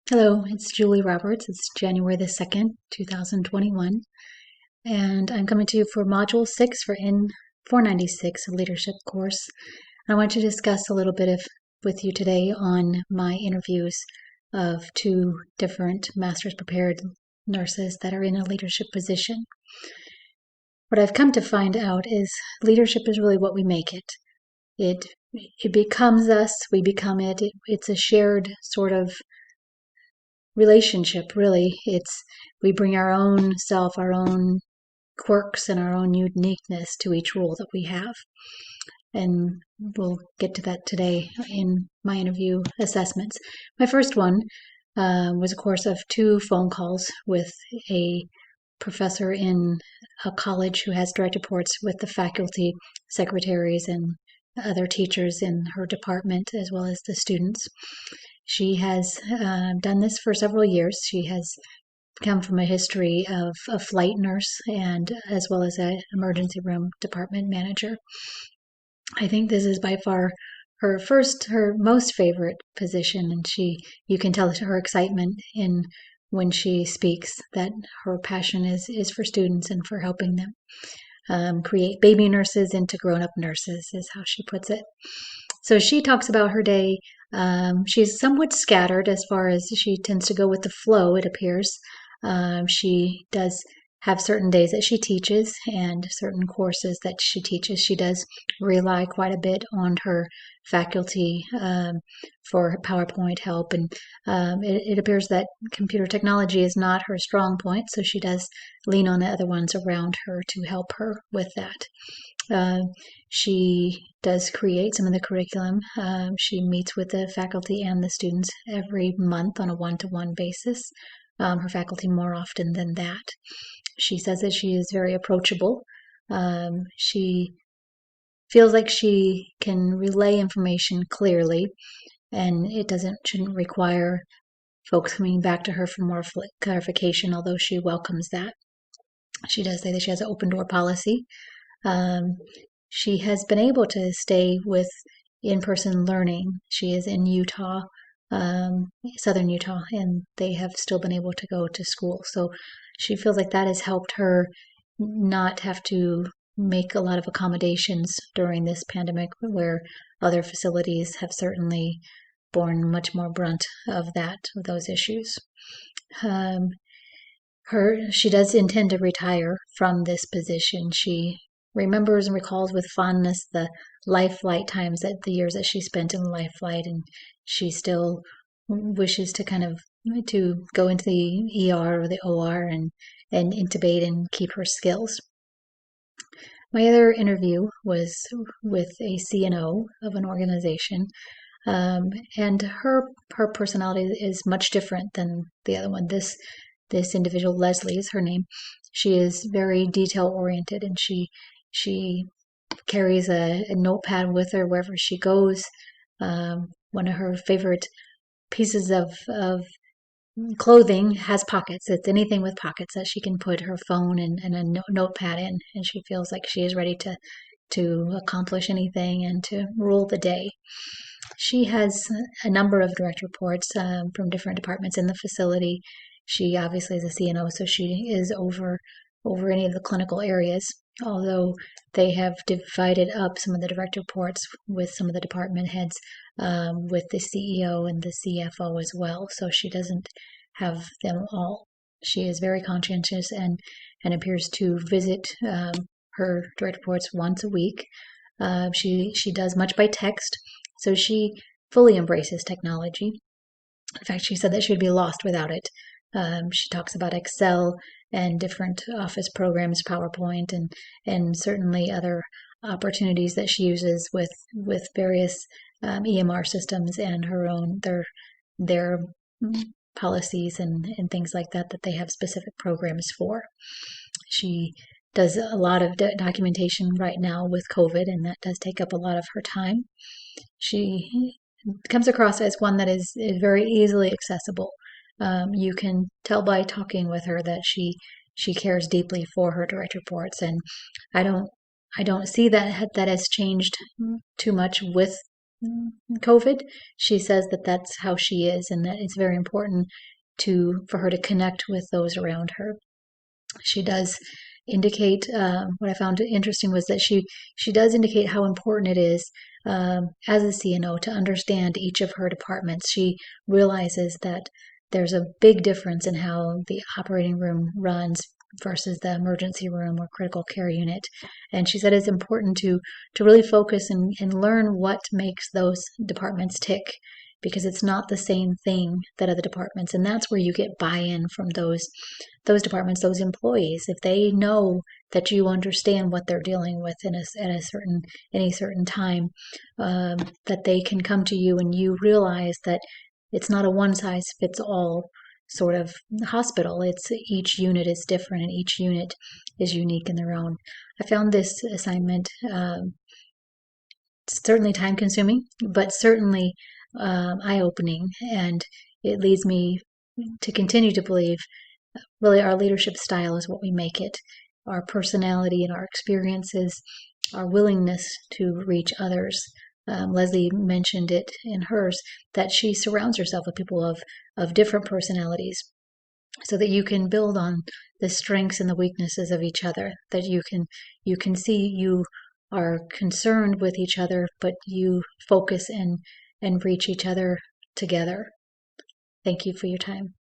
Hello, it's Julie Roberts. It's January the 2nd, 2021, and I'm coming to you for Module 6 for N496, a leadership course. I want to discuss a little bit with you today on my interviews of two different master's prepared nurses that are in a leadership position. What I've come to find out is leadership is really what we make it. It becomes us, we become it. It's a shared sort of relationship, really. We bring our own self, our own quirks, and our own uniqueness to each role that we have. And we'll get to that today in my interview assessments. My first one was a course of 2 phone calls with a professor in a college who has direct reports with the faculty, secretaries, and other teachers in her department, as well as the students. She has done this for several years. She has come from a history of a flight nurse and as well as an emergency room department manager. I think this is by far her most favorite position, and you can tell her excitement in when she speaks that her passion is for students and for helping them create baby nurses into grown-up nurses, is how she puts it. So she talks about her day. She's somewhat scattered as far as she tends to go with the flow, it appears. She does have certain days that she teaches and certain courses that she teaches. She does rely quite a bit on her faculty for PowerPoint help, and it appears that computer technology is not her strong point, so she does lean on the other ones around her to help her with that. She does create some of the curriculum. She meets with the faculty and the students every month on a one-to-one basis. Her faculty more often than that. She says that she is very approachable. She feels like she can relay information clearly, and shouldn't require folks coming back to her for more clarification, although she welcomes that. She does say that she has an open door policy. She has been able to stay with in-person learning. She is in Utah, southern Utah, and they have still been able to go to school. So she feels like that has helped her not have to make a lot of accommodations during this pandemic, where other facilities have certainly borne much more brunt of those issues. She does intend to retire from this position. She remembers and recalls with fondness the life flight times, that the years that she spent in the life flight, and she still wishes to to go into the ER or the OR and intubate and keep her skills. My other interview was with a CNO of an organization, and her personality is much different than the other one. This individual, Leslie is her name. She is very detail oriented, and she carries a notepad with her wherever she goes. One of her favorite pieces of clothing has pockets. It's anything with pockets that she can put her phone and a notepad in, and she feels like she is ready to accomplish anything and to rule the day. She has a number of direct reports from different departments in the facility. She obviously is a CNO, so she is over any of the clinical areas, although they have divided up some of the direct reports with some of the department heads, with the CEO and the CFO as well. So she doesn't have them all. She is very conscientious and appears to visit her direct reports once a week. She does much by text, so she fully embraces technology. In fact, she said that she would be lost without it. She talks about Excel and different office programs, PowerPoint, and certainly other opportunities that she uses with various EMR systems and her own their policies and things like that they have specific programs for. She does a lot of documentation right now with COVID, and that does take up a lot of her time. She comes across as one that is very easily accessible. You can tell by talking with her that she cares deeply for her direct reports, and I don't see that has changed too much with COVID. She says that that's how she is, and that it's very important for her to connect with those around her. She does indicate, what I found interesting was that she does indicate how important it is, as a CNO, to understand each of her departments. She realizes that there's a big difference in how the operating room runs versus the emergency room or critical care unit. And she said it's important to really focus and learn what makes those departments tick, because it's not the same thing that other departments. And that's where you get buy-in from those departments, those employees. If they know that you understand what they're dealing with at any certain time, that they can come to you, and you realize that it's not a one size fits all sort of hospital. It's each unit is different, and each unit is unique in their own. I found this assignment certainly time consuming, but certainly eye opening, and it leads me to continue to believe really our leadership style is what we make it. Our personality and our experiences, our willingness to reach others. Leslie mentioned it in hers, that she surrounds herself with people of different personalities, so that you can build on the strengths and the weaknesses of each other, that you can see you are concerned with each other, but you focus and reach each other together. Thank you for your time.